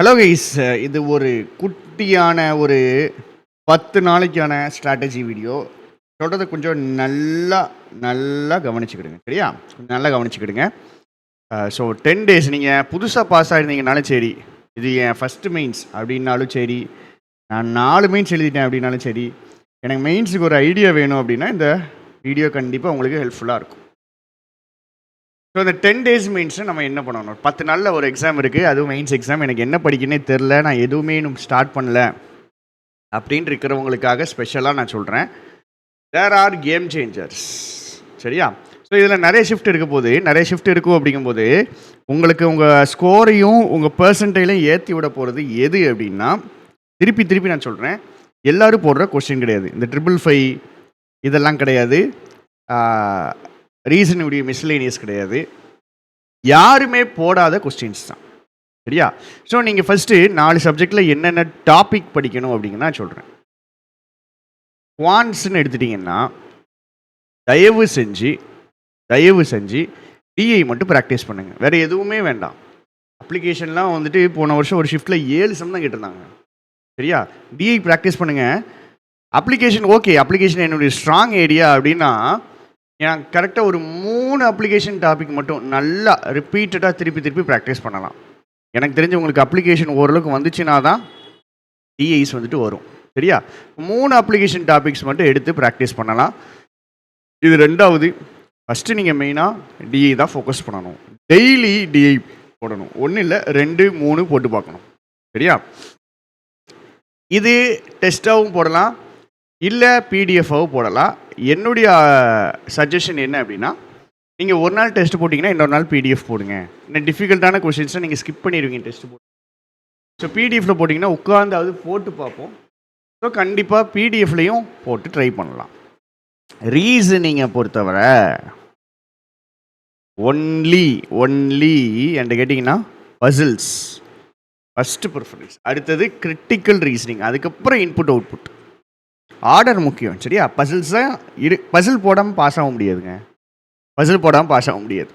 Hello guys, இது ஒரு குட்டியான ஒரு 10 நாளைக்கான ஸ்ட்ராட்டஜி வீடியோ. சொல்கிறத கொஞ்சம் நல்லா நல்லா கவனிச்சுக்கிடுங்க, சரியா? நல்லா கவனிச்சுக்கிடுங்க. ஸோ 10 டேஸ் நீங்கள் புதுசாக பாஸ் ஆகிருந்தீங்கனாலும் சரி, இது என் ஃபஸ்ட்டு மெயின்ஸ் அப்படின்னாலும் சரி, நான் 4 மெயின்ஸ் எழுதிட்டேன் அப்படின்னாலும் சரி, எனக்கு மெயின்ஸுக்கு ஒரு ஐடியா வேணும் அப்படின்னா இந்த வீடியோ கண்டிப்பாக உங்களுக்கு ஹெல்ப்ஃபுல்லாக இருக்கும். ஸோ இந்த 10 டேஸ் மெயின்ஸை நம்ம என்ன பண்ணணும்? 10 நாளில் ஒரு எக்ஸாம் இருக்குது, அதுவும் மெயின்ஸ் எக்ஸாம். எனக்கு என்ன படிக்கனே தெரில, நான் எதுவுமே இன்னும் ஸ்டார்ட் பண்ணல அப்படின்னு இருக்கிறவங்களுக்காக ஸ்பெஷலாக நான் சொல்கிறேன். தேர் ஆர் கேம் சேஞ்சர்ஸ், சரியா? ஸோ இதில் நிறைய ஷிஃப்ட் இருக்கும் அப்படிங்கும்போது உங்களுக்கு உங்கள் ஸ்கோரையும் உங்கள் பர்சன்டேஜையும் ஏற்றி விட போகிறது எது அப்படின்னா, திருப்பி நான் சொல்கிறேன், எல்லோரும் போடுற கொஸ்டின் கிடையாது. இந்த 555 இதெல்லாம் கிடையாது. ரீசன் வீடியோ மிஸ்லேனியஸ் கிடையாது. யாருமே போடாத கொஸ்டின்ஸ் தான், சரியா? ஸோ நீங்கள் ஃபஸ்ட்டு 4 சப்ஜெக்டில் என்னென்ன டாபிக் படிக்கணும் அப்படிங்கன்னா சொல்கிறேன். குவான்ட்ஸ்ன்னு எடுத்துட்டிங்கன்னா தயவு செஞ்சு டிஐ மட்டும் ப்ராக்டிஸ் பண்ணுங்கள், வேறு எதுவுமே வேண்டாம். அப்ளிகேஷன்லாம் வந்துட்டு போன வருஷம் ஒரு ஷிஃப்ட்டில் 7 சம் தான் கேட்டிருந்தாங்க, சரியா? டிஐ ப்ராக்டிஸ் பண்ணுங்கள். அப்ளிகேஷன் என்னுடைய ஸ்ட்ராங் ஏரியா அப்படின்னா எனக்கு கரெக்டாக ஒரு 3 அப்ளிகேஷன் டாபிக் மட்டும் நல்லா ரிப்பீட்டடாக திருப்பி ப்ராக்டிஸ் பண்ணலாம். எனக்கு தெரிஞ்சு உங்களுக்கு அப்ளிகேஷன் ஓரளவுக்கு வந்துச்சுன்னா தான் டிஐஸ் வந்துட்டு வரும், சரியா? 3 அப்ளிகேஷன் டாபிக்ஸ் மட்டும் எடுத்து ப்ராக்டிஸ் பண்ணலாம். இது ரெண்டாவது. ஃபஸ்ட்டு நீங்கள் மெயினாக டிஐ தான் ஃபோக்கஸ் பண்ணணும். டெய்லி டிஐ போடணும், 1 இல்லை 2 3 போட்டு பார்க்கணும், சரியா? இது டெஸ்ட்டாகவும் போடலாம், இல்லை பிடிஎஃபாகவும் போடலாம். என்னுடைய சஜஷன் என்ன அப்படின்னா, நீங்கள் ஒரு நாள் டெஸ்ட் போட்டிங்கன்னா இன்னொரு நாள் பிடிஎஃப் போடுங்க. இன்னும் டிஃபிகல்ட்டான கொஷின்ஸை நீங்கள் ஸ்கிப் பண்ணிடுவீங்க டெஸ்ட் போட்டு. ஸோ பிடிஎஃப்பில் போட்டிங்கன்னா உட்காந்தாவது போட்டு பார்ப்போம். ஸோ கண்டிப்பாக பிடிஎஃப்லேயும் போட்டு ட்ரை பண்ணலாம். ரீசனிங்கை பொறுத்தவரை ஒன்லி என்கிட்ட கேட்டிங்கன்னா பசில்ஸ் ஃபஸ்ட்டு ப்ரிஃபரன்ஸ், அடுத்தது கிரிட்டிக்கல் ரீசனிங், அதுக்கப்புறம் இன்புட் அவுட்புட். ஆர்டர் முக்கியம், சரியா? பசில்ஸ் தான் பசில் போடாமல் பாஸ் ஆக முடியாது.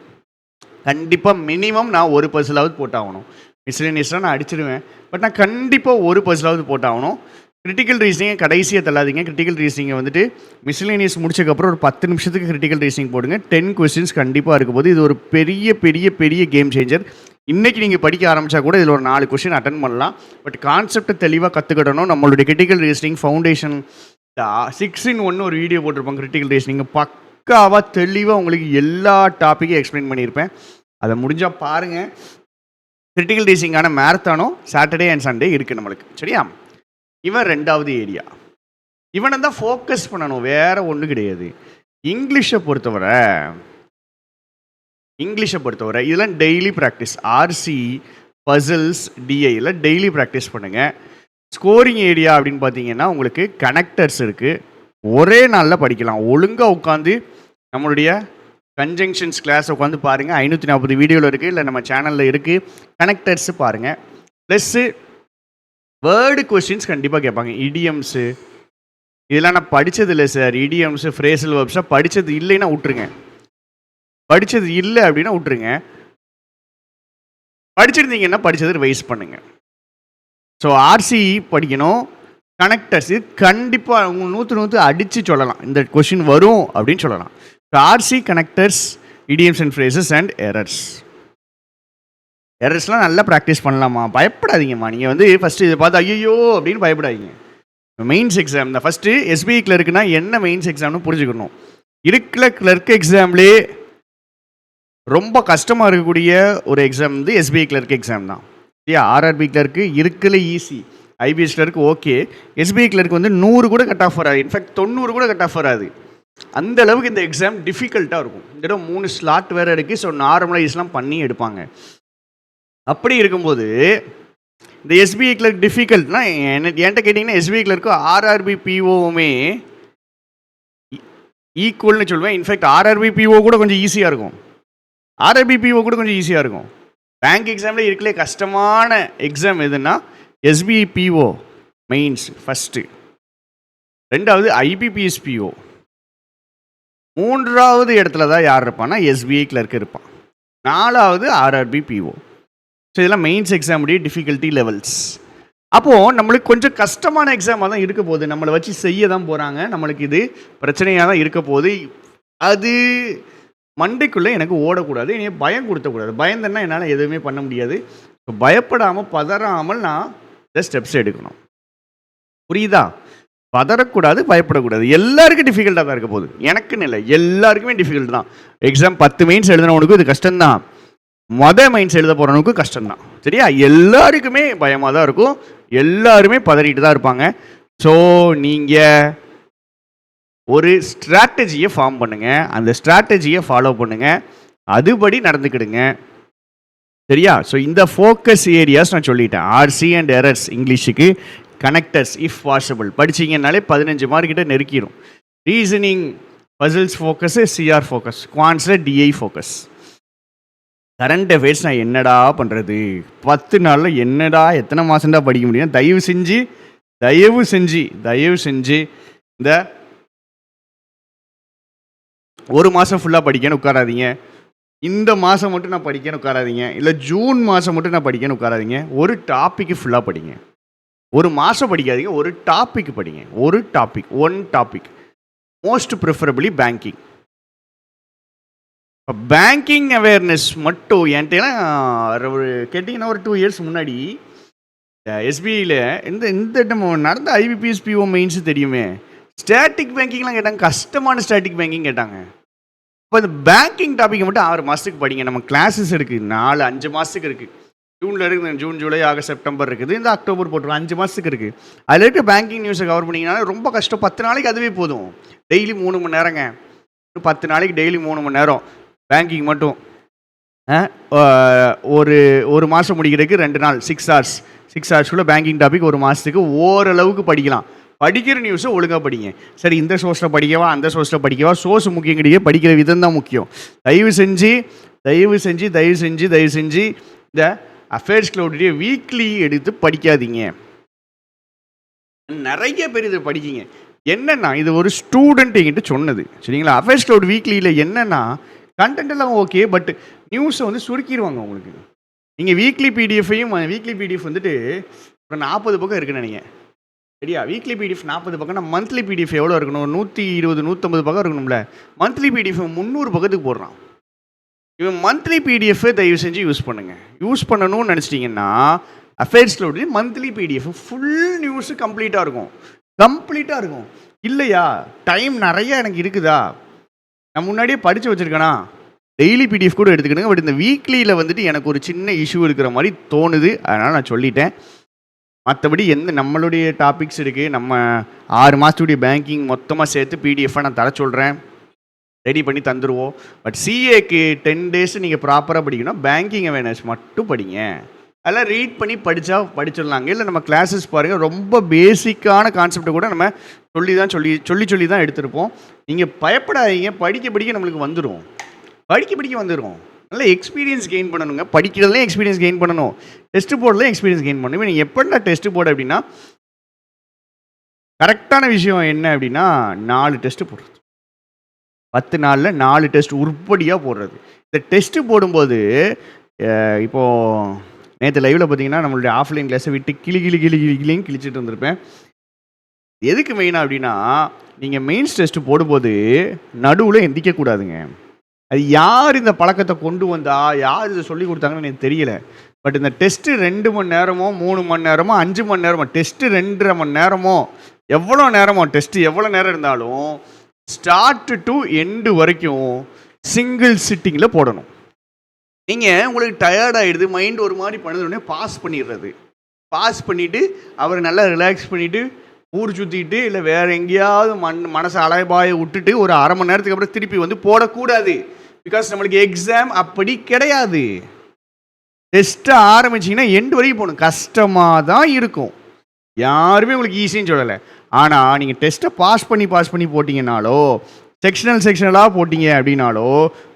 கண்டிப்பாக மினிமம் நான் ஒரு பசிலாவது போட்டாகணும். மிஸ்லேனியஸ்லாம் நான் அடிச்சிடுவேன், பட் நான் கண்டிப்பாக ஒரு பசிலாவது போட்டாகணும். கிரிட்டிக்கல் ரீசனிங்கை கடைசியாக தள்ளாதீங்க. கிரிட்டிக்கல் ரீசனிங்கை வந்துட்டு மிஸ்லேனியஸ் முடிச்சதுக்கப்புறம் ஒரு 10 நிமிஷத்துக்கு கிரிட்டிக்கல் ரீசனிங் போடுங்க. 10 கொஸ்டின்ஸ் கண்டிப்பாக இருக்கும்போது இது ஒரு பெரிய கேம் சேஞ்சர். இன்றைக்கி நீங்கள் படிக்க ஆரம்பித்தா கூட இதில் ஒரு 4 கொஸ்டின் அட்டன் பண்ணலாம். பட் கான்செப்டை தெளிவாக கற்றுக்கிடணும். நம்மளுடைய கிரிட்டிக்கல் ரீசனிங் ஃபவுண்டேஷன் 6-in-1 ஒரு வீடியோ போட்டிருப்பாங்க. கிரிட்டிக்கல் ரீசனிங் பக்காவாக தெளிவாக உங்களுக்கு எல்லா டாப்பிக்கையும் எக்ஸ்பிளைன் பண்ணியிருப்பேன். அதை முடிஞ்சால் பாருங்கள். கிரிட்டிக்கல் ரீசனிங்கான மேரத்தானும் சாட்டர்டே அண்ட் சண்டே இருக்குது நம்மளுக்கு, சரியா? இவன் ரெண்டாவது ஏரியா, இவனை தான் ஃபோக்கஸ் பண்ணணும், வேறு ஒன்றும் கிடையாது. இங்கிலீஷை பொறுத்தவரை இதெல்லாம் டெய்லி ப்ராக்டிஸ். ஆர்சி, பசில்ஸ், டிஐயில் டெய்லி ப்ராக்டிஸ் பண்ணுங்கள். ஸ்கோரிங் ஏரியா அப்படின்னு பார்த்தீங்கன்னா உங்களுக்கு கனெக்டர்ஸ் இருக்குது. ஒரே நாளில் படிக்கலாம். ஒழுங்காக உட்காந்து நம்மளுடைய கன்ஜங்ஷன்ஸ் கிளாஸ் உட்காந்து பாருங்கள். 540 வீடியோவில் இருக்குது, இல்லை நம்ம சேனலில் இருக்குது. கனெக்டர்ஸு பாருங்கள். ப்ளஸ்ஸு வேர்டு கொஸ்டின்ஸ் கண்டிப்பாக கேட்பாங்க. இடியம்ஸு இதெல்லாம் நான் படித்தது இல்லை சார். இடியம்ஸு, ஃப்ரேசல் வெர்ப்ஸாக படித்தது இல்லைன்னா விட்டுருங்க. படிச்சிருந்தீங்கன்னா படித்தது ரிவைஸ் பண்ணுங்கள். ஸோ ஆர்சி படிக்கணும். கனெக்டர்ஸ் கண்டிப்பாக அவங்க 100 அடித்து சொல்லலாம், இந்த கொஷின் வரும் அப்படின்னு சொல்லலாம். So RC, connectors, idioms and phrases and எரர்ஸ்லாம் நல்லா ப்ராக்டிஸ் பண்ணலாமா? பயப்படாதீங்கம்மா. நீங்கள் வந்து ஃபஸ்ட்டு இதை பார்த்து ஐயோ அப்படின்னு பயப்படாதீங்க. மெயின்ஸ் எக்ஸாம் தான். ஃபஸ்ட்டு எஸ்பிஐ கிளர்க்குனா என்ன மெயின்ஸ் எக்ஸாம்னு புரிஞ்சுக்கணும். இருக்கிற கிளர்க் எக்ஸாம்லேயே ரொம்ப கஷ்டமாக இருக்கக்கூடிய ஒரு எக்ஸாம் வந்து எஸ்பிஐ கிளர்க் எக்ஸாம் தான். ஆர்ஆர்பி கிளர்க்கு இருக்கல easy, IPS clerk okay. SBI clerk வந்து 100 கூட கட் ஆஃப் வராது, இன்ஃபேக்ட் 90 கூட கட் ஆஃப் வராது. அந்த அளவுக்கு இந்த எக்ஸாம் டிஃபிகல்ட்டாக இருக்கும். இந்த தடவை 3 ஸ்லாட் வேறு இருக்குது. ஸோ நார்மலைஸ்லாம் பண்ணி எடுப்பாங்க. அப்படி இருக்கும்போது இந்த எஸ்பிஐ கிளர்க் டிஃபிகல்ட்னா என்கிட்ட கேட்டிங்கன்னா எஸ்பிஐ கிளர்க்கும் ஆர்ஆர்பி பிஓவுமே ஈக்குவல்னு சொல்லுவேன். இன்ஃபேக்ட் ஆர்ஆர்பி பிஓ கூட கொஞ்சம் ஈஸியாக இருக்கும். பேங்க் எக்ஸாமில் இருக்கலே கஷ்டமான எக்ஸாம் எதுன்னா எஸ்பிஐ பிஓ மெயின்ஸ் ஃபஸ்ட்டு, ரெண்டாவது ஐபிபிஎஸ் பிஓ, மூன்றாவது இடத்துல தான் யார் இருப்பான்னா எஸ்பிஐ கிளர்க் இருப்பான், நாலாவது ஆர்ஆர்பி பிஓ. ஸோ இதெல்லாம் மெயின்ஸ் எக்ஸாமுடைய டிஃபிகல்ட்டி லெவல்ஸ். அப்போது நம்மளுக்கு கொஞ்சம் கஷ்டமான எக்ஸாமாக தான் இருக்க போகுது. நம்மளை வச்சு செய்ய தான் போகிறாங்க. நம்மளுக்கு இது பிரச்சனையாக தான் இருக்க போகுது. அது மண்டைக்குள்ளே எனக்கு ஓடக்கூடாது, என்னைய பயம் கொடுத்தக்கூடாது. பயந்தேன்னா என்னால் எதுவுமே பண்ண முடியாது. ஸோ பயப்படாமல் பதறாமல் நான் இந்த ஸ்டெப்ஸ் எடுக்கணும். புரியுதா? பதறக்கூடாது, பயப்படக்கூடாது. எல்லாருக்கும் டிஃபிகல்ட்டாக தான் இருக்க போகுது. எனக்குன்னு இல்லை, எல்லாருக்குமே டிஃபிகல்ட் தான். எக்ஸாம் 10 மெயின்ஸ் எழுதினவனுக்கும் இது கஷ்டம்தான், மெயின்ஸ் எழுத போகிறவனுக்கும் கஷ்டம்தான். சரியா? எல்லாருக்குமே பயமாக தான் இருக்கும், எல்லாருமே பதறிட்டு தான் இருப்பாங்க. ஸோ நீங்கள் ஒரு ஸ்ட்ராட்டஜியை ஃபார்ம் பண்ணுங்கள், அந்த ஸ்ட்ராட்டஜியை ஃபாலோ பண்ணுங்கள், அதுபடி நடந்துக்கிடுங்க. சரியா? ஸோ இந்த ஃபோக்கஸ் ஏரியாஸ் நான் சொல்லிட்டேன். ஆர்சி அண்ட் எரர்ஸ் இங்கிலீஷுக்கு, கனெக்டர்ஸ் இஃப் பாசிபிள் படிச்சிங்கனாலே 15 மார்க்கிட்ட நெருக்கிடும். ரீசனிங் பசில்ஸ் ஃபோக்கஸு சிஆர் ஃபோக்கஸ், குவான்ஸில் டிஐ ஃபோக்கஸ். கரண்ட் அஃபேர்ஸ் நான் என்னடா பண்ணுறது, 10 நாளில் என்னடா எத்தனை மாதம்டா படிக்க முடியும்? தயவு செஞ்சு இந்த ஒரு மாதம் ஃபுல்லாக படிக்கன்னு உட்காராதீங்க. இந்த மாதம் மட்டும் நான் படிக்கன்னு உட்காராதீங்க. இல்லை ஜூன் மாதம் மட்டும் நான் படிக்கன்னு உட்காராதீங்க. ஒரு டாப்பிக்கு ஃபுல்லாக படிங்க. ஒரு மாதம் படிக்காதீங்க, ஒரு டாபிக் படிங்க. One topic. Most preferably banking. Banking awareness மட்டும் என்கிட்ட ஒரு கேட்டிங்கன்னா ஒரு 2 இயர்ஸ் முன்னாடி எஸ்பிஐயில் இந்த நடந்த ஐபிபிஎஸ் பிஓ மெயின்ஸு தெரியுமே, ஸ்டாட்டிக் பேங்கிங்லாம் கேட்டாங்க, கஷ்டமான ஸ்டாட்டிக் பேங்கிங் கேட்டாங்க. இப்போ இந்த பேங்கிங் டாப்பிக்கை மட்டும் 6 மாதத்துக்கு படிங்க. நம்ம கிளாஸஸ் இருக்குது 4-5 மாதத்துக்கு இருக்குது. ஜூனில் இருக்குது, ஜூன் ஜூலை ஆகஸ்ட் செப்டம்பர் இருக்குது, இந்த அக்டோபர் போட்டுருவோம், 5 மாதத்துக்கு இருக்குது. அதில் இருக்க பேங்கிங் நியூஸை கவர் பண்ணிங்கனால ரொம்ப கஷ்டம். 10 நாளைக்கு அதுவே போதும். டெய்லி 3 மணி நேரங்க. 10 நாளைக்கு டெய்லி 3 மணி நேரம் பேங்கிங் மட்டும். ஒரு மாதம் முடிக்கிறதுக்கு 2 நாள் 6 ஹவர்ஸ்க்குள்ளே பேங்கிங் டாபிக் ஒரு மாதத்துக்கு ஓரளவுக்கு படிக்கலாம். படிக்கிற நியூஸை ஒழுங்காக படிங்க. சரி, இந்த சோர்ஸில் படிக்கவா அந்த சோர்ஸில் படிக்கவா, சோர்ஸ் முக்கியம் கிடையாது, படிக்கிற விதம் தான் முக்கியம். தயவு செஞ்சு இந்த அஃபேர்ஸ் க்ளவுடைய வீக்லி எடுத்து படிக்காதீங்க. நிறைய பேர் இதை படிக்கிங்க. என்னென்னா இது ஒரு ஸ்டூடெண்ட் என்கிட்ட சொன்னது. சரிங்களா? அஃபேர்ஸ் க்ளவுட் வீக்லியில் என்னென்னா கண்டென்ட் எல்லாம் ஓகே, பட் நியூஸை வந்து சுருக்கிடுவாங்க உங்களுக்கு. நீங்கள் வீக்லி பிடிஎஃப் வந்துட்டு ஒரு 40 பக்கம் இருக்குன்னு நினைக்கிறேன். சரியா? வீக்லி பிடிஎஃப் 40 பக்கம்னா மந்த்லி பிடிஎஃப் எவ்வளோ இருக்கணும்? 120-150 பக்கம் இருக்கணும்ல. மந்த்லி பிடிஎஃப் 300 பக்கத்துக்கு போடுறான். இவன் மந்த்லி பிடிஎஃப் தயவு செஞ்சு யூஸ் பண்ணணும்னு நினச்சிட்டிங்கன்னா affairs cloud monthly PDF full news கம்ப்ளீட்டாக இருக்கும். இல்லையா? டைம் நிறையா எனக்கு இருக்குதா, நான் முன்னாடியே படித்து வச்சுருக்கேனா, டெய்லி பிடிஎஃப் கூட எடுத்துக்கணுங்க. பட் இந்த வீக்லியில் வந்துட்டு எனக்கு ஒரு சின்ன இஷ்யூ இருக்கிற மாதிரி தோணுது, அதனால் நான் சொல்லிட்டேன். மற்றபடி நம்மளுடைய டாபிக்ஸ் இருக்குது. நம்ம 6 மாதத்துடைய பேங்கிங் மொத்தமாக சேர்த்து பிடிஎஃபாக நான் தர சொல்கிறேன், ரெடி பண்ணி தந்துடுவோம். பட் சிஏக்கு 10 டேஸ் நீங்கள் ப்ராப்பராக படிக்கணும். பேங்கிங் அவேர்னஸ் மட்டும் படிங்க. அதெல்லாம் ரீட் பண்ணி படிச்சிடலாங்க. இல்லை நம்ம கிளாஸஸ் பாருங்கள், ரொம்ப பேசிக்கான கான்செப்டை கூட நம்ம சொல்லி தான் எடுத்திருப்போம். நீங்கள் பயப்படாதீங்க, படிக்க நம்மளுக்கு வந்துடும். படிக்க வந்துடும். நல்ல எக்ஸ்பீரியன்ஸ் கெயின் பண்ணணுங்க. படிக்கிறதுலேயும் எக்ஸ்பீரியன்ஸ் கெயின் பண்ணணும், டெஸ்ட் போர்ட்லேயும் எக்ஸ்பீரியன்ஸ் கெயின் பண்ணணும். நீங்கள் எப்படின்னா டெஸ்ட் போர்டு அப்படின்னா கரெக்டான விஷயம் என்ன அப்படின்னா 4 டெஸ்ட்டு போடுறது. 10 நாளில் 4 டெஸ்ட் உருப்படியாக போடுறது. இந்த டெஸ்ட்டு போடும்போது இப்போது நேற்று லைவில் பார்த்தீங்கன்னா நம்மளுடைய ஆஃப்லைன் கிளாஸை விட்டு கிளின்னு கிழிச்சிட்டு வந்திருப்பேன். எதுக்கு மெயினாக அப்படின்னா, நீங்கள் மெயின்ஸ் டெஸ்ட்டு போடும்போது நடுவில் எந்திக்கக்கூடாதுங்க. அது யார் இந்த பழக்கத்தை கொண்டு வந்தா, யார் இதை சொல்லி கொடுத்தாங்கன்னு எனக்கு தெரியல. பட் இந்த டெஸ்ட்டு 2 மணி நேரமோ 3 மணி நேரமோ 5 மணி நேரமோ, டெஸ்ட்டு 2.5 மணி நேரமோ எவ்வளோ நேரம் இருந்தாலும் ஸ்டார்ட் டு எண்டு வரைக்கும் சிங்கிள் சிட்டிங்கில் போடணும். நீங்கள் உங்களுக்கு டயர்ட் ஆகிடுது, மைண்ட் ஒரு மாதிரி பண்ணுறதுனே பாஸ் பண்ணிவிட்டு அவரை நல்லா ரிலாக்ஸ் பண்ணிவிட்டு ஊர் சுற்றிட்டு இல்லை வேறு எங்கேயாவது மனசை அலைபாய விட்டுட்டு ஒரு அரை மணி நேரத்துக்கு அப்புறம் திருப்பி வந்து போடக்கூடாது. பிகாஸ் நம்மளுக்கு எக்ஸாம் அப்படி கிடையாது. டெஸ்ட்டை ஆரம்பிச்சிங்கன்னா எண்டு வரைக்கும் போகணும். கஷ்டமாக தான் இருக்கும், யாருமே உங்களுக்கு ஈஸின்னு சொல்லலை. ஆனால் நீங்கள் டெஸ்ட்டை பாஸ் பண்ணி போட்டிங்கனாலோ, செக்ஷனலாக போட்டிங்க அப்படின்னாலோ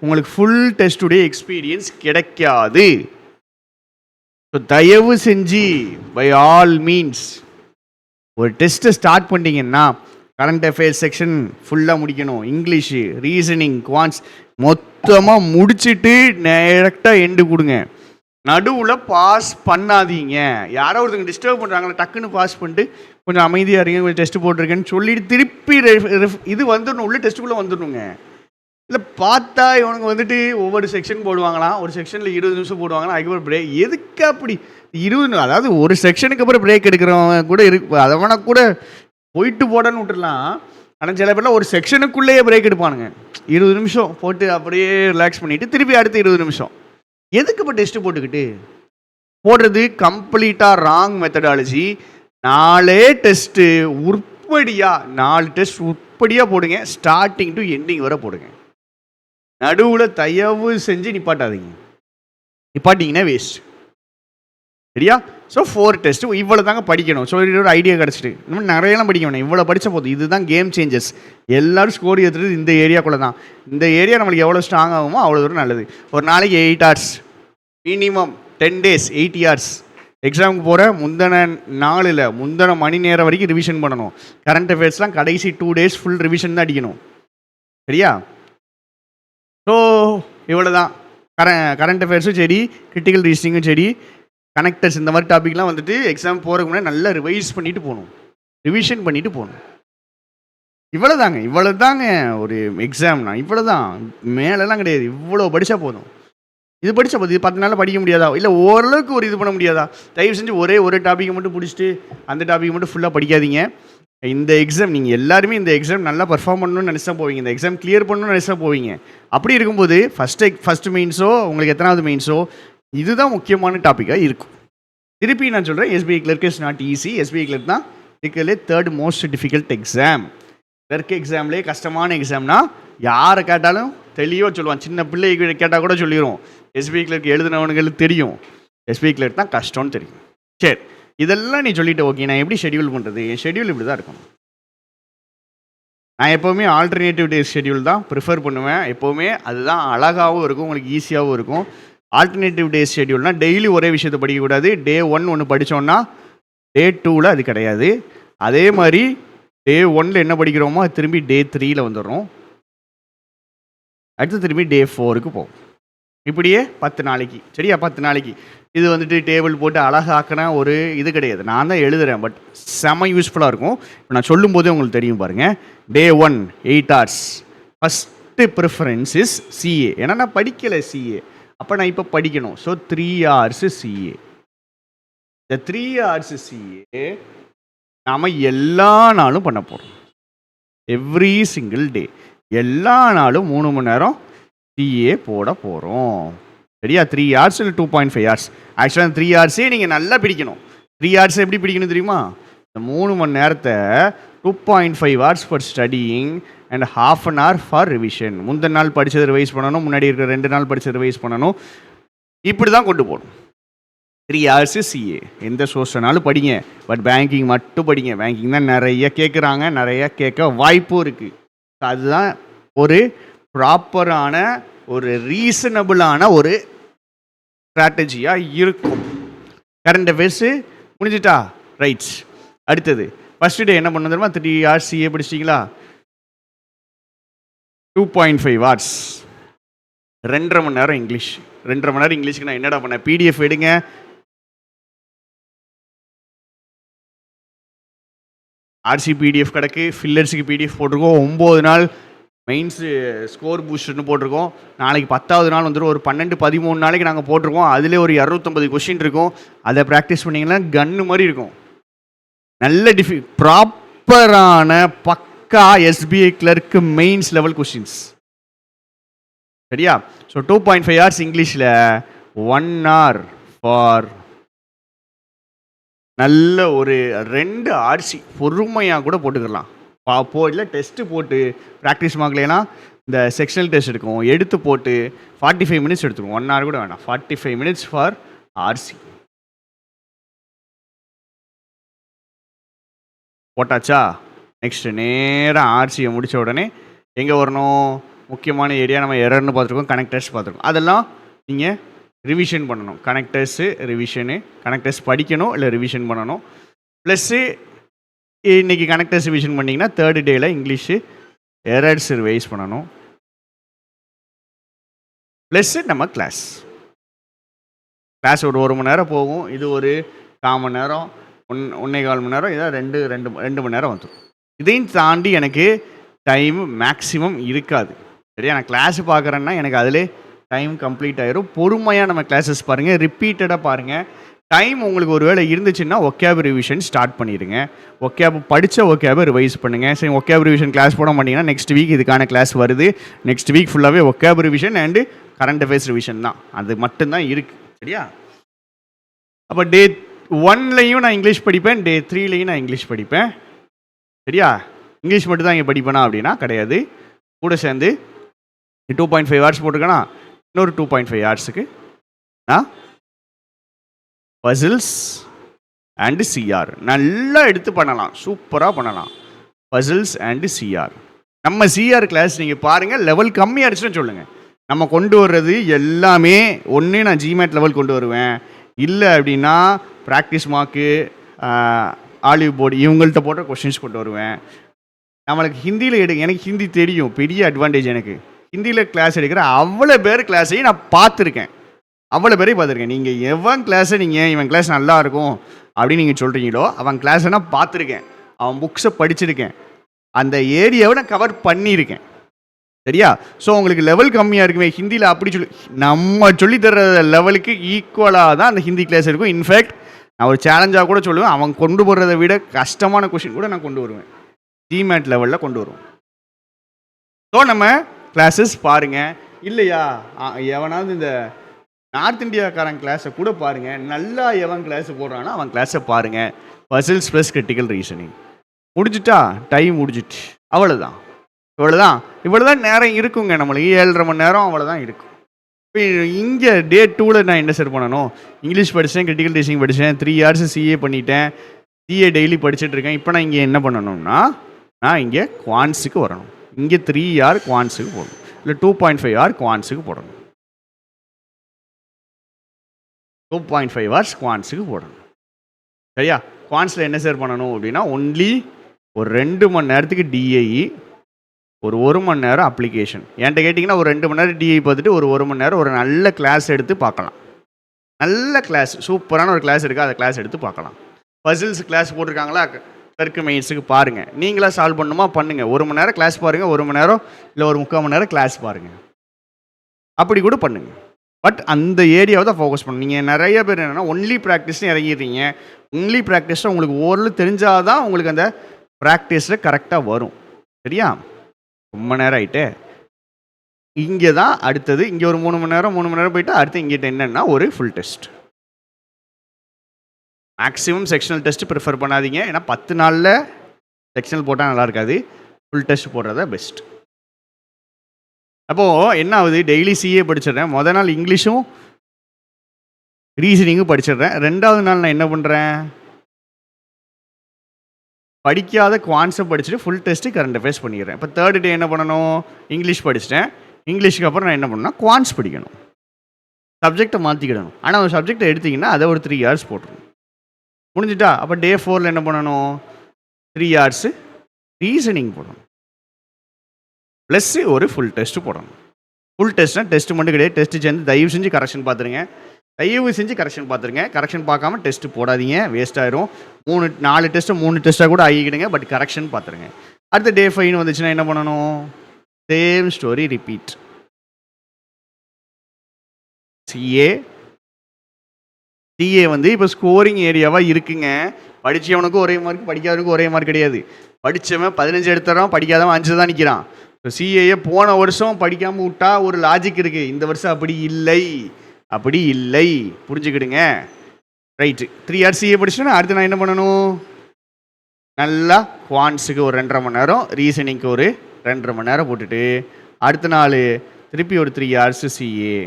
உங்களுக்கு ஃபுல் டெஸ்ட்டுடைய எக்ஸ்பீரியன்ஸ் கிடைக்காது. ஸோ தயவு செஞ்சு பை ஆல் மீன்ஸ் ஒரு டெஸ்ட்டை ஸ்டார்ட் பண்ணிங்கன்னா கரண்ட் அஃபேர்ஸ் செக்ஷன் ஃபுல்லாக முடிக்கணும். இங்கிலீஷு, ரீசனிங், குவான்ஸ் மொத்தமாக முடிச்சுட்டு டைரெக்டாக எண்டு கொடுங்க. நடுவில் பாஸ் பண்ணாதீங்க. யாரோ ஒருத்தங்க டிஸ்டர்ப் பண்ணுறாங்களா, டக்குன்னு பாஸ் பண்ணிட்டு கொஞ்சம் அமைதியாக இருங்க, கொஞ்சம் டெஸ்ட் போட்டிருக்கேன்னு சொல்லிட்டு திருப்பி இது வந்துடணும், உள்ள டெஸ்ட்டுக்குள்ளே வந்துடணுங்க. இல்லை பார்த்தா இவனுங்க வந்துட்டு ஒவ்வொரு செக்ஷன் போடுவாங்களாம், ஒரு செக்ஷனில் 20 நிமிஷம் போடுவாங்களாம், அதுக்கப்புறம் பிரேக். எதுக்கு அப்படி 20, அதாவது ஒரு செக்ஷனுக்கு அப்புறம் பிரேக் எடுக்கிறவங்க கூட இருக்கு, அதவனா கூட போயிட்டு போடன்னு விட்டுடலாம். ஆனால் சில பேர்லாம் ஒரு செக்ஷனுக்குள்ளேயே பிரேக் எடுப்பானுங்க, 20 நிமிஷம் போட்டு அப்படியே ரிலாக்ஸ் பண்ணிவிட்டு திருப்பி அடுத்து 20 நிமிஷம். எதுக்கு இப்போ டெஸ்ட்டு போட்டுக்கிட்டு போடுறது? கம்ப்ளீட்டாக ராங் மெத்தடாலஜி. 4 டெஸ்ட்டு உருப்படியாக 4 டெஸ்ட் உருப்படியாக போடுங்க, ஸ்டார்டிங் டு எண்டிங் வரை போடுங்க. நடுவில் தயவு செஞ்சு நிப்பாட்டாதீங்க, நிப்பாட்டிங்கன்னா வேஸ்ட். சரியா? ஸோ 4 டெஸ்ட்டு இவ்வளோ தாங்க படிக்கணும். ஸோ ஒரு ஐடியா கிடச்சிட்டு இன்னும் நிறையலாம் படிக்க வேணும், இவ்வளோ படித்த போதும். இதுதான் கேம் சேஞ்சஸ். எல்லோரும் ஸ்கோர் ஏற்றுறது இந்த ஏரியாக்குள்ளே தான். இந்த ஏரியா நம்மளுக்கு எவ்வளோ ஸ்ட்ராங் ஆகுமோ அவ்வளோ தூரம் நல்லது. ஒரு நாளைக்கு 8 hours மினிமம், 10 days 8 hours. எக்ஸாமுக்கு போகிற முந்தின மணி நேரம் வரைக்கும் ரிவிஷன் பண்ணணும். கரண்ட் அஃபேர்ஸ்லாம் கடைசி 2 days ஃபுல் ரிவிஷன் தான் அடிக்கணும். சரியா? ஸோ இவ்வளோ தான். கரண்ட் அஃபேர்ஸும் சரி, கிரிட்டிக்கல் ரீசனிங்கும் சரி, கனெக்டர்ஸ், இந்த மாதிரி டாபிக்லாம் வந்துட்டு எக்ஸாம் போகிறதுக்கு முன்னாடி நல்லா ரிவைஸ் பண்ணிட்டு போகணும், ரிவிஷன் பண்ணிட்டு போகணும். இவ்வளோ தாங்க ஒரு எக்ஸாம்னா. இவ்வளோ தான், மேலெல்லாம் கிடையாது. இவ்வளோ படித்தா போதும். இது படித்தா போதும். இது 10 நாளில் படிக்க முடியாதா? இல்லை ஓரளவுக்கு ஒரு இது பண்ண முடியாதா? தயவு செஞ்சு ஒரு டாப்பிக்கை மட்டும் பிடிச்சிட்டு அந்த டாப்பிக்கை மட்டும் ஃபுல்லாக படிக்காதீங்க. இந்த எக்ஸாம் நீங்கள் எல்லாருமே இந்த எக்ஸாம் நல்லா பர்ஃபார்ம் பண்ணணும்னு நினச்சா போவீங்க, இந்த எக்ஸாம் கிளியர் பண்ணணும்னு நினச்சா போவீங்க. அப்படி இருக்கும்போது ஃபஸ்ட்டு மெயின்ஸோ உங்களுக்கு எத்தனாவது மெயின்ஸோ இதுதான் முக்கியமான டாப்பிக்காக இருக்கும். திருப்பி நான் சொல்கிறேன், SBI clerk is not easy. SBI clerk தான் இருக்கிறதுலே 3rd most difficult exam. Clerk எக்ஸாம்லேயே கஷ்டமான எக்ஸாம்னா யாரை கேட்டாலும் தெளிவாக சொல்லுவான். சின்ன பிள்ளை கேட்டால் கூட சொல்லிடுவோம், எஸ்பிஐ கிளர்க் எழுதினவனுங்களுக்கு தெரியும் எஸ்பிஐ கிளர்க் தான் கஷ்டம்னு தெரியும். சரி, இதெல்லாம் நீ சொல்லிட்டு ஓகே, நான் எப்படி ஷெடியூல் பண்ணுறது? என் ஷெடியூல் இப்படி தான் இருக்கணும். நான் எப்போவுமே ஆல்டர்னேட்டிவ் டேஸ் ஷெடியூல் தான் ப்ரிஃபர் பண்ணுவேன். எப்போவுமே அதுதான் அழகாகவும் இருக்கும், உங்களுக்கு ஈஸியாகவும் இருக்கும். ஆல்டர்னேட்டிவ் டேஸ் ஷெடியூல்னால் டெய்லி ஒரே விஷயத்தை படிக்கக்கூடாது. Day 1 ஒன்று படித்தோன்னா Day 2 அது கிடையாது. அதே மாதிரி Day 1 என்ன படிக்கிறோமோ அது திரும்பி Day 3 வந்துடுறோம். அடுத்து திரும்பி Day 4 போகும். இப்படியே 10 நாளைக்கு. சரியா? 10 நாளைக்கு இது வந்துட்டு டேபிள் போட்டு அழகாக்கின ஒரு இது கிடையாது. நான் தான் எழுதுகிறேன், பட் செம யூஸ்ஃபுல்லாக இருக்கும். இப்போ நான் சொல்லும் போதே உங்களுக்கு தெரியும் பாருங்கள். Day 1 8 hours. First preference is CA. ஏன்னா நான் படிக்கலை சிஏ, அப்போ நான் இப்போ படிக்கணும். So 3 hours CA. இந்த 3 hours சிஏ நாம் எல்லா நாளும் பண்ண போகிறோம். எவ்ரி சிங்கிள் டே, எல்லா நாளும் 3 மணி நேரம் சிஏ போட போகிறோம். சரியா? 3 hours இல்லை 2.5 hours. ஆக்சுவலாக 3 hours நீங்கள் நல்லா பிடிக்கணும். 3 hours எப்படி பிடிக்கணும் தெரியுமா? இந்த 3 மணி நேரத்தை 2.5 hours for studying and 1/2 hour for revision. முந்தின நாள் படித்ததை ரிவைஸ் பண்ணணும், முன்னாடி இருக்கிற 2 நாள் படித்ததை ரிவைஸ் பண்ணணும். இப்படி தான் கொண்டு போகணும். 3 hours சிஏ. எந்த சோர்ஸ்னாலும் படிங்க, பட் பேங்கிங் மட்டும் படிங்க. பேங்கிங் தான் நிறைய கேட்குறாங்க, நிறைய கேட்க வாய்ப்பும் இருக்குது. அதுதான் ஒரு ப்ராப்பரான ஒரு ரீசனபிளான ஒரு ஸ்ட்ராட்டஜியாக இருக்கும். கரண்ட் அஃபேர்ஸு முடிஞ்சிட்டா? ரைட்ஸ். அடுத்தது ஃபஸ்ட்டு டே என்ன பண்ண தெரியுமா? 3 hours சிஏ படிச்சிட்டிங்களா? 2.5 hours 2.5 மணி நேரம் இங்கிலீஷ். 2.5 மணி நேரம் இங்கிலீஷ்க்கு நான் என்னடா பண்ணேன்? பிடிஎஃப் எடுங்க, ஆர்சி பிடிஎஃப் கிடக்கு, ஃபில்லர்ஸுக்கு பிடிஎஃப் போட்டிருக்கோம். 9 நாள் மெயின்ஸு ஸ்கோர் பூஸ்டர்னு போட்டிருக்கோம். நாளைக்கு 10வது நாள் வந்துடும். ஒரு 12-13 நாளைக்கு நாங்கள் போட்டிருக்கோம். அதிலே ஒரு 250 கொஷின் இருக்கும். அதை ப்ராக்டிஸ் பண்ணிங்கன்னா கன்னு மாதிரி இருக்கும். நல்ல ப்ராப்பரான பக்கா SBI clerk mains level questions. சரியா? ஸோ 2.5 hours இங்கிலீஷில் 1 hour ஃபார் நல்ல ஒரு 2 ஆர்சி பொறுமையாக கூட போட்டுக்கலாம். இல்லை டெஸ்ட்டு போட்டு ப்ராக்டிஸ் மார்க்லாம் இந்த செக்ஷனல் டெஸ்ட் எடுக்கும், எடுத்து போட்டு 45 minutes எடுத்துருவோம். 1 hour கூட வேணாம், 45 minutes ஃபார் ஆர்சி. போட்டாச்சா? நெக்ஸ்ட்டு நேராக ஆர்சியை முடித்த உடனே எங்கே வரணும்? முக்கியமான ஏரியா நம்ம எரர்னு பார்த்துருக்கோம், கனெக்டர்ஸ் பார்த்துருக்கோம். அதெல்லாம் நீங்கள் ரிவிஷன் பண்ணணும். கனெக்டர்ஸு ரிவிஷனு, கனெக்டர்ஸ் படிக்கணும் இல்லை ரிவிஷன் பண்ணணும். ப்ளஸ்ஸு இன்றைக்கி கனெக்டர்ஸ் ரிவிஷன் பண்ணிங்கன்னா 3rd டேயில் இங்கிலீஷு எரர்ஸ் ரிவைஸ் பண்ணணும். ப்ளஸ்ஸு நம்ம கிளாஸ். கிளாஸ் ஒரு 1 மணி நேரம் போகும். இது ஒரு 1/4 மணி நேரம், 1.25 மணி நேரம், இதான் 2 மணி நேரம் வந்துடும். இதையும் தாண்டி எனக்கு டைம் மேக்ஸிமம் இருக்காது. சரியா? நான் கிளாஸ் பார்க்குறேன்னா எனக்கு அதிலே டைம் கம்ப்ளீட் ஆயிரும். பொறுமையாக நம்ம கிளாஸஸ் பாருங்கள், ரிப்பீட்டடாக பாருங்கள். டைம் உங்களுக்கு ஒரு வேளை இருந்துச்சுன்னா ஒக்கேப் ரிவிஷன் ஸ்டார்ட் பண்ணிடுங்க. படித்த ஒக்கேபை ரிவைஸ் பண்ணுங்கள். சரி, ஒக்கேப் ரிவிஷன் கிளாஸ் போட மாட்டிங்கன்னா நெக்ஸ்ட் வீக் இதுக்கான கிளாஸ் வருது. நெக்ஸ்ட் வீக் ஃபுல்லாகவே ஒக்கேப் revision and current affairs revision தான். அது மட்டும்தான் இருக்குது. சரியா? அப்போ டே 1லையும் நான் இங்கிலீஷ் படிப்பேன், டே 3லையும் நான் இங்கிலீஷ் படிப்பேன். சரியா? இங்கிலீஷ் மட்டும் தான் இங்கே படிப்பேனா அப்படின்னா கிடையாது. கூட சேர்ந்து 2.5 ஹவர்ஸ் போட்டிருக்கேன்னா இன்னொரு 2.5 ஹவர்ஸுக்கு நான் பசில்ஸ் அண்டு சிஆர் நல்லா எடுத்து பண்ணலாம். சூப்பராக பண்ணலாம். Puzzles and CR. நம்ம சிஆர் கிளாஸ் நீங்கள் பாருங்கள். லெவல் கம்மியாகிடுச்சுன்னு சொல்லுங்கள். நம்ம கொண்டு வர்றது எல்லாமே ஒன்று நான் ஜிமேட் லெவல் கொண்டு வருவேன், இல்லை அப்படின்னா ப்ராக்டிஸ் மார்க்கு, ஆலிவ் போர்டு இவங்கள்ட்ட போட்ட கொஷின்ஸ் கொண்டு வருவேன். நம்மளுக்கு ஹிந்தியில் எனக்கு ஹிந்தி தெரியும். பெரிய அட்வான்டேஜ் எனக்கு. ஹிந்தியில் கிளாஸ் எடுக்கிற அவ்வளோ பேர் கிளாஸையும் நான் பார்த்துருக்கேன். அவ்வளோ பேரையும் பார்த்துருக்கேன். நீங்கள் எவன் கிளாஸை இவன் கிளாஸ் நல்லா இருக்கும் அப்படின்னு நீங்கள் சொல்கிறீங்களோ அவன் கிளாஸை நான் பார்த்துருக்கேன். அவன் புக்ஸை படிச்சிருக்கேன். அந்த ஏரியாவை நான் கவர் பண்ணியிருக்கேன். சரியா? ஸோ உங்களுக்கு லெவல் கம்மியாக இருக்குமே ஹிந்தியில் அப்படி நம்ம சொல்லித்தர லெவலுக்கு ஈக்குவலாக தான் அந்த ஹிந்தி கிளாஸ் இருக்கும். இன்ஃபேக்ட் நான் ஒரு சேலஞ்சாக கூட சொல்லுவேன், அவன் கொண்டு போடுறதை விட கஷ்டமான கொஷின் கூட நான் கொண்டு வருவேன். ஜிமேட் லெவலில் கொண்டு வருவோம். ஸோ நம்ம கிளாஸஸ் பாருங்கள். இல்லையா, எவனாவது இந்த நார்த் இந்தியாக்காரன் கிளாஸை கூட பாருங்கள். நல்லா எவன் கிளாஸை போடுறான்னா அவன் கிளாஸை பாருங்கள். பசில்ஸ் ப்ளஸ் கிரிட்டிக்கல் ரீசனிங் முடிஞ்சிட்டா டைம் முடிஞ்சிட்டு. அவ்வளோதான். இவ்வளோதான் நேரம் இருக்குங்க. நம்மளுக்கு 7.5 மணி நேரம் அவ்வளோதான் இருக்கும். இப்போ இங்கே டே 2ல் நான் என்ன சார் பண்ணணும்? இங்கிலீஷ் படித்தேன், கிரிட்டிக்கல் ரீசனிங் படித்தேன், 3 ஹவர்ஸ் சிஏ பண்ணிட்டேன், சிஏ டெய்லி படிச்சுட்ருக்கேன். இப்போ நான் இங்கே என்ன பண்ணணும்னா நான் இங்கே குவான்ஸுக்கு வரணும். இங்கே 3 ஹவர் குவான்ஸுக்கு போடணும், இல்லை 2.5 ஹவர் குவான்ஸுக்கு போடணும். 2.5 ஹவர்ஸ் குவான்ஸுக்கு போடணும். சரியா? குவான்ஸில் என்ன சார் பண்ணணும் அப்படின்னா ஒன்லி ஒரு 2 மணி நேரத்துக்கு டிஐஇ, ஒரு 1 மணி நேரம் அப்ளிகேஷன். என்கிட்ட கேட்டிங்கன்னா ஒரு 2 மணி நேரம் டிஐ பார்த்துட்டு ஒரு 1 மணி நேரம் ஒரு நல்ல கிளாஸ் எடுத்து பார்க்கலாம். நல்ல கிளாஸ், சூப்பரான ஒரு கிளாஸ் இருக்குது, அதை கிளாஸ் எடுத்து பார்க்கலாம். பசில்ஸ் கிளாஸ் போட்டிருக்காங்களா, கிளர்க்கு மெயின்ஸுக்கு பாருங்கள். நீங்களாக சால்வ் பண்ணுமா பண்ணுங்கள். 1 மணி நேரம் கிளாஸ் பாருங்கள், 1 மணி நேரம் இல்லை ஒரு 3/4 மணி நேரம் கிளாஸ் பாருங்கள். அப்படி கூட பண்ணுங்கள். பட் அந்த ஏரியாவை தான் ஃபோக்கஸ் பண்ணணும். நீங்கள் நிறைய பேர் என்னென்னா ஒன்லி ப்ராக்டிஸ்னு இறங்கிடுறீங்க. ஒன்லி ப்ராக்டிஸில் உங்களுக்கு ஓரளவு தெரிஞ்சால் தான் உங்களுக்கு அந்த ப்ராக்டிஸில் கரெக்டாக வரும். சரியா? ரொம்ப நேரம் ஆகிட்டே. இங்கே தான் அடுத்தது. இங்கே ஒரு 3 மணி நேரம் போயிட்டு அடுத்து இங்கிட்ட என்னென்னா ஒரு full test. Maximum sectional test prefer பண்ணாதீங்க. ஏன்னா 10 நாளில் செக்ஷனல் போட்டால் நல்லா இருக்காது. ஃபுல் டெஸ்ட் போடுறதா பெஸ்ட். அப்போது என்ன ஆகுது, டெய்லி சிஏ படிச்சிடுறேன். மொதல் நாள் இங்கிலீஷும் ரீசனிங்கும் படிச்சிடுறேன். 2வது நாள் நான் என்ன பண்ணுறேன், படிக்காத குவான்ஸை படிச்சுட்டு ஃபுல் டெஸ்ட்டு கரண்ட் அஃபேர்ஸ் பண்ணிடுறேன். இப்போ 3rd டே என்ன பண்ணணும், இங்கிலீஷ் படிச்சிட்டேன். இங்கிலீஷ்க்கு அப்புறம் நான் என்ன பண்ணணும்னா குவான்ஸ் படிக்கணும். சப்ஜெக்டை மாற்றிக்கிடணும். ஆனால் ஒரு சப்ஜெக்டை எடுத்திங்கன்னா அதை ஒரு 3 ஹவர்ஸ் போட்டுருணும். முடிஞ்சிட்டா? அப்போ டே 4ல் என்ன பண்ணணும், 3 ஹவர்ஸு ரீசனிங் போடணும், ப்ளஸ்ஸு ஒரு ஃபுல் டெஸ்ட்டு போடணும். ஃபுல் டெஸ்ட்னால் டெஸ்ட்டு மட்டும் கிடையாது, டெஸ்ட்டு சேர்ந்து தயவு செஞ்சு கரெக்ஷன் பார்த்துருங்க. கரெக்ஷன் பார்க்காம டெஸ்ட்டு போடாதீங்க, வேஸ்ட் ஆயிரும். 4 டெஸ்ட்டு 3 டெஸ்ட்டாக கூட ஆகிக்கிடுங்க, பட் கரெக்ஷன் பார்த்துருங்க. அடுத்த டே 5 வந்துச்சுன்னா என்ன பண்ணணும், சேம் ஸ்டோரி ரிப்பீட். சிஏ வந்து இப்போ ஸ்கோரிங் ஏரியாவாக இருக்குங்க. படித்தவனுக்கும் ஒரே மார்க், படிக்காதவனுக்கும் ஒரே மார்க் கிடையாது. படித்தவன் 15 எடுத்துறான், படிக்காதவன் 5 தான் நிற்கிறான். இப்போ சிஏயை போன வருஷம் படிக்காமல் விட்டா ஒரு லாஜிக் இருக்குது. இந்த வருஷம் அப்படி இல்லை, புரிஞ்சுக்கிடுங்க. ரைட்டு. 3 ஹவர்ஸ் சிஏ படிச்சுன்னா அடுத்து நான் என்ன பண்ணணும், நல்லா குவான்ஸுக்கு ஒரு 2.5 மணி நேரம், ரீசனிங்க்கு ஒரு 2.5 மணி நேரம் போட்டுட்டு அடுத்த நாள் திருப்பி ஒரு 3 hours CA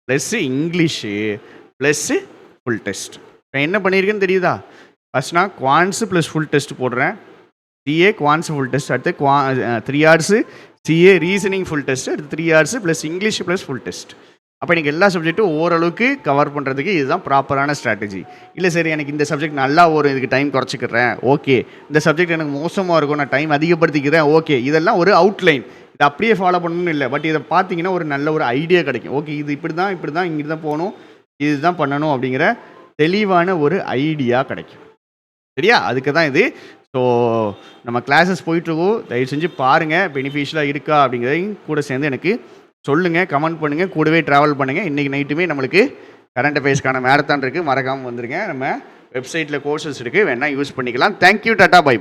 plus English plus full test. இப்போ என்ன பண்ணியிருக்கேன்னு தெரியுதா? ஃபஸ்ட் நான் குவான்ஸு ப்ளஸ் ஃபுல் டெஸ்ட் போடுறேன். சிஏ குவான்ஸ் ஃபுல் டெஸ்ட், அடுத்து 3 hours CA reasoning full test, அடுத்து 3 hours plus English plus full test. அப்போ எனக்கு எல்லா சப்ஜெக்ட்டும் ஓரளவுக்கு கவர் பண்ணுறதுக்கு இதுதான் ப்ராப்பரான ஸ்ட்ராட்டஜி. இல்லை சரி எனக்கு இந்த சப்ஜெக்ட் நல்லா வரும், இதுக்கு டைம் குறைச்சிக்கிறேன், ஓகே. இந்த சப்ஜெக்ட் எனக்கு மோசமாக இருக்கும், நான் டைம் அதிகப்படுத்திக்கிறேன், ஓகே. இதெல்லாம் ஒரு அவுட்லைன். இதை அப்படியே ஃபாலோ பண்ணணும்னு இல்லை. பட் இதை பார்த்தீங்கன்னா ஒரு நல்ல ஒரு ஐடியா கிடைக்கும். ஓகே, இது இப்படி தான் இங்கே தான் போகணும், இதுதான் பண்ணணும் அப்படிங்கிற தெளிவான ஒரு ஐடியா கிடைக்கும். சரியா? அதுக்கு தான் இது. ஸோ நம்ம கிளாஸஸ் போயிட்டுருக்கோம். தயவு செஞ்சு பாருங்கள், பெனிஃபிஷியலாக இருக்கா அப்படிங்கிறதையும் கூட சேர்ந்து எனக்கு சொல்லுங்கள், கமெண்ட் பண்ணுங்கள், கூடவே ட்ராவல் பண்ணுங்கள். இன்றைக்கி நைட்டுமே நம்மளுக்கு கரண்ட் அஃபேர்ஸ்க்கான மேரத்தான் இருக்குது, மறக்காமல் வந்துருங்க. நம்ம வெப்சைட்டில் கோர்சஸ் இருக்குது, வேணால் யூஸ் பண்ணிக்கலாம். தேங்க்யூ, டாட்டா, பை.